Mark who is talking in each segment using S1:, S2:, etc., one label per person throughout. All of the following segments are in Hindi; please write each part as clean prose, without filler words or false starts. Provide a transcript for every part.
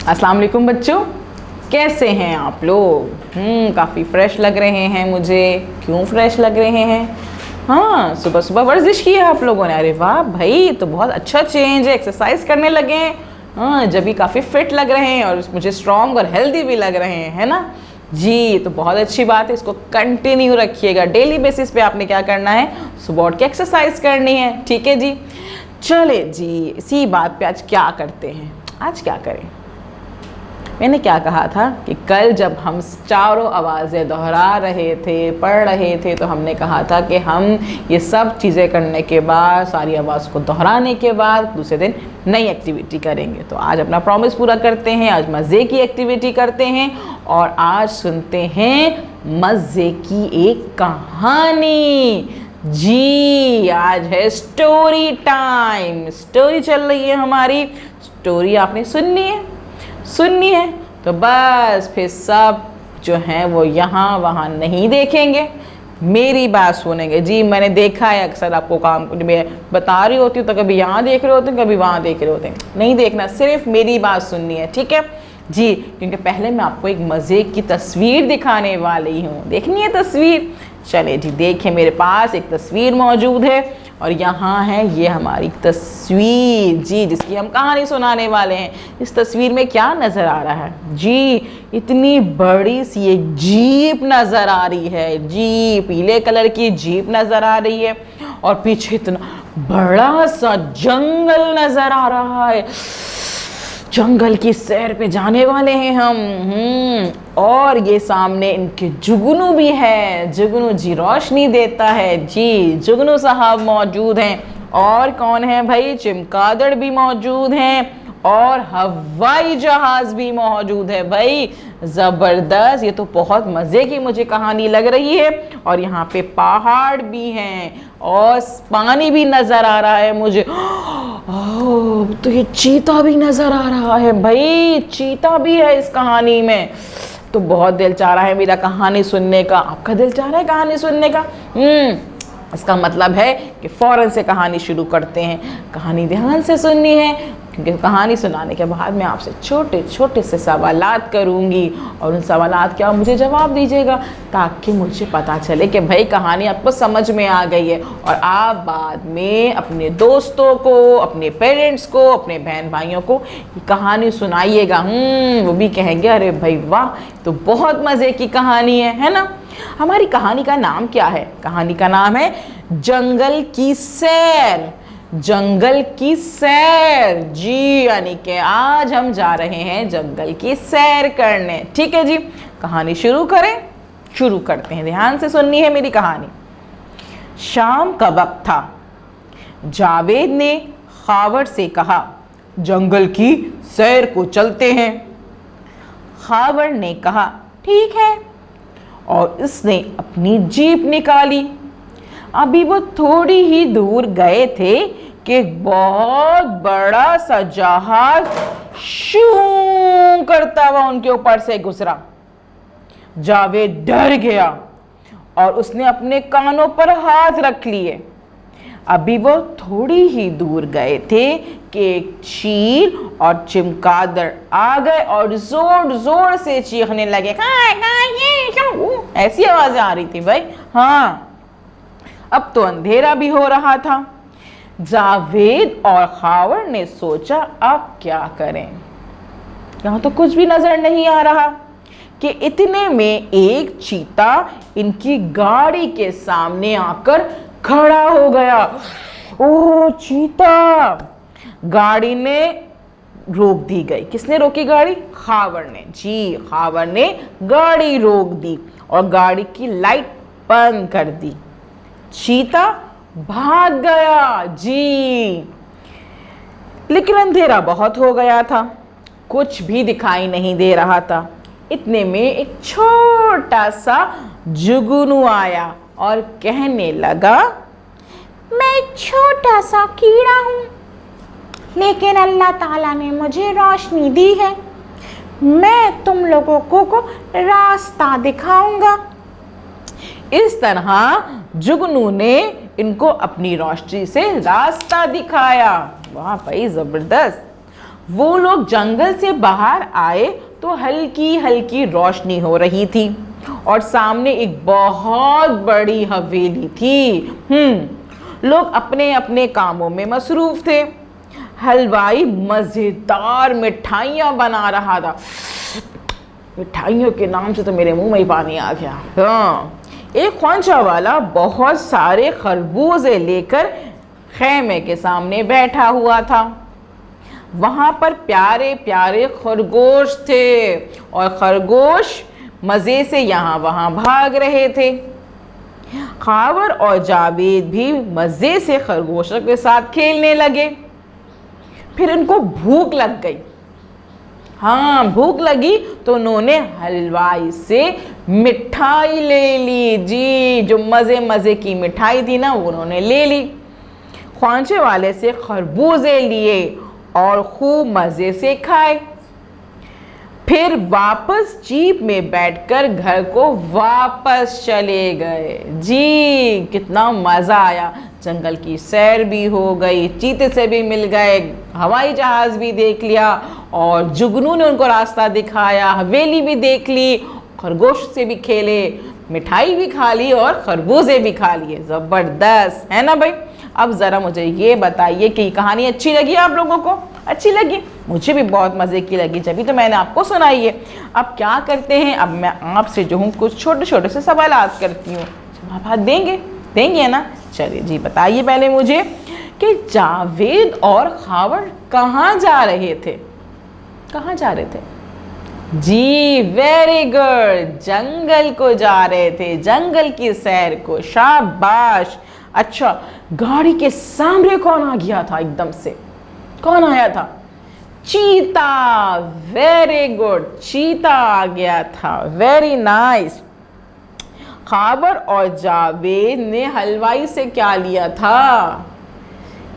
S1: अस्सलाम वालेकुम बच्चों, कैसे हैं आप लोग? काफ़ी फ्रेश लग रहे हैं मुझे। क्यों फ्रेश लग रहे हैं? हाँ, सुबह सुबह वर्जिश की है आप लोगों ने। अरे वाह भाई, तो बहुत अच्छा चेंज है, एक्सरसाइज करने लगे हैं। हाँ, जब भी काफ़ी फिट लग रहे हैं और मुझे स्ट्रॉन्ग और हेल्दी भी लग रहे हैं, है ना जी। तो बहुत अच्छी बात है, इसको कंटिन्यू रखिएगा। डेली बेसिस पे आपने क्या करना है, सुबह उठ के एक्सरसाइज करनी है, ठीक है जी। चले जी, इसी बात पे आज क्या करते हैं, आज क्या करें। मैंने क्या कहा था कि कल जब हम चारों आवाज़ें दोहरा रहे थे, पढ़ रहे थे, तो हमने कहा था कि हम ये सब चीज़ें करने के बाद, सारी आवाज़ को दोहराने के बाद दूसरे दिन नई एक्टिविटी करेंगे। तो आज अपना प्रॉमिस पूरा करते हैं, आज मज़े की एक्टिविटी करते हैं और आज सुनते हैं मज़े की एक कहानी। जी, आज है स्टोरी टाइम। स्टोरी चल रही है हमारी। स्टोरी आपने सुननी है तो बस फिर सब जो हैं वो यहाँ वहाँ नहीं देखेंगे, मेरी बात सुनेंगे। जी, मैंने देखा है अक्सर आपको काम मैं बता रही होती हूँ तो कभी यहाँ देख रहे होते हैं, कभी वहाँ देख रहे होते हैं। नहीं देखना, सिर्फ मेरी बात सुननी है, ठीक है जी। क्योंकि पहले मैं आपको एक मज़े की तस्वीर दिखाने वाली हूँ। देखनी है तस्वीर? चले जी, देखें, मेरे पास एक तस्वीर मौजूद है और यहाँ है ये हमारी तस्वीर जी, जिसकी हम कहानी सुनाने वाले हैं। इस तस्वीर में क्या नज़र आ रहा है जी? इतनी बड़ी सी एक जीप नज़र आ रही है जी, पीले कलर की जीप नज़र आ रही है और पीछे इतना बड़ा सा जंगल नज़र आ रहा है। जंगल की सैर पे जाने वाले हैं हम। और ये सामने इनके जुगनू भी है। जुगनू जी रोशनी देता है जी, जुगनू साहब मौजूद हैं। और कौन है भाई? चमगादड़ भी मौजूद हैं और हवाई जहाज भी मौजूद है भाई। ज़बरदस्त, ये तो बहुत मज़े की मुझे कहानी लग रही है। और यहाँ पे पहाड़ भी हैं और पानी भी नज़र आ रहा है मुझे। ओह, तो ये चीता भी नज़र आ रहा है भाई, चीता भी है इस कहानी में। तो बहुत दिल चाह रहा है मेरा कहानी सुनने का। आपका दिल चाह रहा है कहानी सुनने का? इसका मतलब है कि फ़ौरन से कहानी शुरू करते हैं। कहानी ध्यान से सुननी है, क्योंकि कहानी सुनाने के बाद मैं आपसे छोटे छोटे से सवालात करूंगी और उन सवालात के आप मुझे जवाब दीजिएगा, ताकि मुझे पता चले कि भाई कहानी आपको समझ में आ गई है। और आप बाद में अपने दोस्तों को, अपने पेरेंट्स को, अपने बहन भाइयों को ये कहानी सुनाइएगा। वो भी कहेंगे अरे भाई वाह, तो बहुत मज़े की कहानी है ना। हमारी कहानी का नाम क्या है? कहानी का नाम है जंगल की सैर। जंगल की सैर जी, यानी कि आज हम जा रहे हैं जंगल की सैर करने, ठीक है जी। कहानी शुरू करें? शुरू करते हैं, ध्यान से सुननी है मेरी कहानी। शाम का वक्त था। जावेद ने खावर से कहा, जंगल की सैर को चलते हैं। खावर ने कहा, ठीक है, और इसने अपनी जीप निकाली। अभी वो थोड़ी ही दूर गए थे कि बहुत बड़ा सा जहाज शू करता हुआ उनके ऊपर से गुजरा। जावेद डर गया और उसने अपने कानों पर हाथ रख लिए। अभी वो थोड़ी ही दूर गए थे कि एक चील और चमगादड़ आ गए और जोर जोर से चीखने लगे। ऐसी आवाजें आ रही थी भाई। हाँ, अब तो अंधेरा भी हो रहा था। जावेद और खावर ने सोचा अब क्या करें। यहाँ तो कुछ भी नजर नहीं आ रहा कि इतने में एक चीता इनकी गाड़ी के सामने आकर खड़ा हो गया। ओह चीता! गाड़ी ने रोक दी गई। किसने रोकी गाड़ी? खावर ने जी, खावर ने गाड़ी रोक दी और गाड़ी की लाइट बंद कर दी। चीता भाग गया जी, लेकिन अंधेरा बहुत हो गया था, कुछ भी दिखाई नहीं दे रहा था। इतने में एक छोटा सा जुगनू आया और कहने लगा, मैं एक छोटा सा कीड़ा हूँ, लेकिन अल्लाह ताला ने मुझे रोशनी दी है। मैं तुम लोगों को रास्ता दिखाऊंगा। इस तरह जुगनू ने इनको अपनी रोशनी से रास्ता दिखाया। वाह भाई, जबरदस्त। वो लोग जंगल से बाहर आए तो हल्की हल्की रोशनी हो रही थी और सामने एक बहुत बड़ी हवेली थी। लोग अपने अपने कामों में मसरूफ थे। हलवाई मजेदार मिठाइयाँ बना रहा था। मिठाइयों के नाम से तो मेरे मुंह में ही पानी आ गया। हाँ, एक ख्वांचा वाला बहुत सारे खरबूजे लेकर खैमे के सामने बैठा हुआ था। वहां पर प्यारे प्यारे खरगोश थे और खरगोश मजे से यहाँ वहां भाग रहे थे। खावर और जावेद भी मजे से खरगोशों के साथ खेलने लगे। फिर उनको भूख लग गई। हाँ, भूख लगी तो उन्होंने हलवाई से मिठाई ले ली। जी, जो मज़े मज़े की मिठाई थी ना, वो उन्होंने ले ली। ख्वांचे वाले से खरबूजे लिए और खूब मज़े से खाए। फिर वापस जीप में बैठकर घर को वापस चले गए। जी, कितना मज़ा आया। जंगल की सैर भी हो गई, चीते से भी मिल गए, हवाई जहाज़ भी देख लिया और जुगनू ने उनको रास्ता दिखाया, हवेली भी देख ली, खरगोश से भी खेले, मिठाई भी खा ली और खरबूजे भी खा लिए। ज़बरदस्त है ना भाई। अब ज़रा मुझे ये बताइए कि कहानी अच्छी लगी आप लोगों को? अच्छी लगी? मुझे भी बहुत मज़े की लगी, जब तो मैंने आपको सुनाई है। अब क्या करते हैं, अब मैं आपसे जो हूँ कुछ छोटे छोटे से सवालात करती हूँ। जवाब देंगे ना? चलिए जी, बताइए पहले मुझे कि जावेद और खावर कहाँ जा रहे थे? कहाँ जा रहे थे? जी, वेरी गुड, जंगल को जा रहे थे, जंगल की सैर को। शाबाश। अच्छा, गाड़ी के सामने कौन आ गया था एकदम से? कौन आया था? चीता। वेरी गुड, चीता आ गया था। Very nice. खावर और जावेद ने हलवाई से क्या लिया था?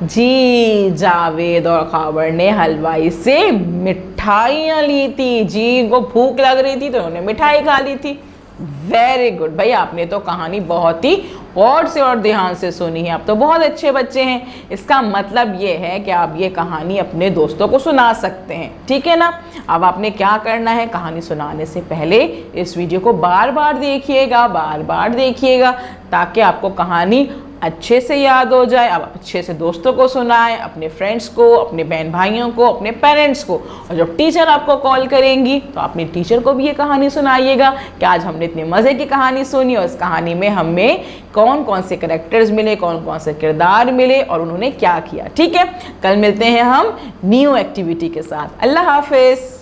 S1: जी, जावेद और खावर ने हलवाई से मिठाइयाँ ली थी। जी, वो भूख लग रही थी तो उन्होंने मिठाई खा ली थी। वेरी गुड भाई, आपने तो कहानी बहुत ही गौर से और ध्यान से सुनी है। आप तो बहुत अच्छे बच्चे हैं। इसका मतलब ये है कि आप ये कहानी अपने दोस्तों को सुना सकते हैं, ठीक है ना? अब आपने क्या करना है, कहानी सुनाने से पहले इस वीडियो को बार बार देखिएगा ताकि आपको कहानी अच्छे से याद हो जाए। अब अच्छे से दोस्तों को सुनाएं, अपने फ्रेंड्स को, अपने बहन भाइयों को, अपने पेरेंट्स को। और जब टीचर आपको कॉल करेंगी तो अपने टीचर को भी ये कहानी सुनाइएगा कि आज हमने इतने मज़े की कहानी सुनी और इस कहानी में हमें कौन कौन से कैरेक्टर्स मिले, कौन कौन से किरदार मिले और उन्होंने क्या किया। ठीक है, कल मिलते हैं हम न्यू एक्टिविटी के साथ। अल्लाह हाफिज़।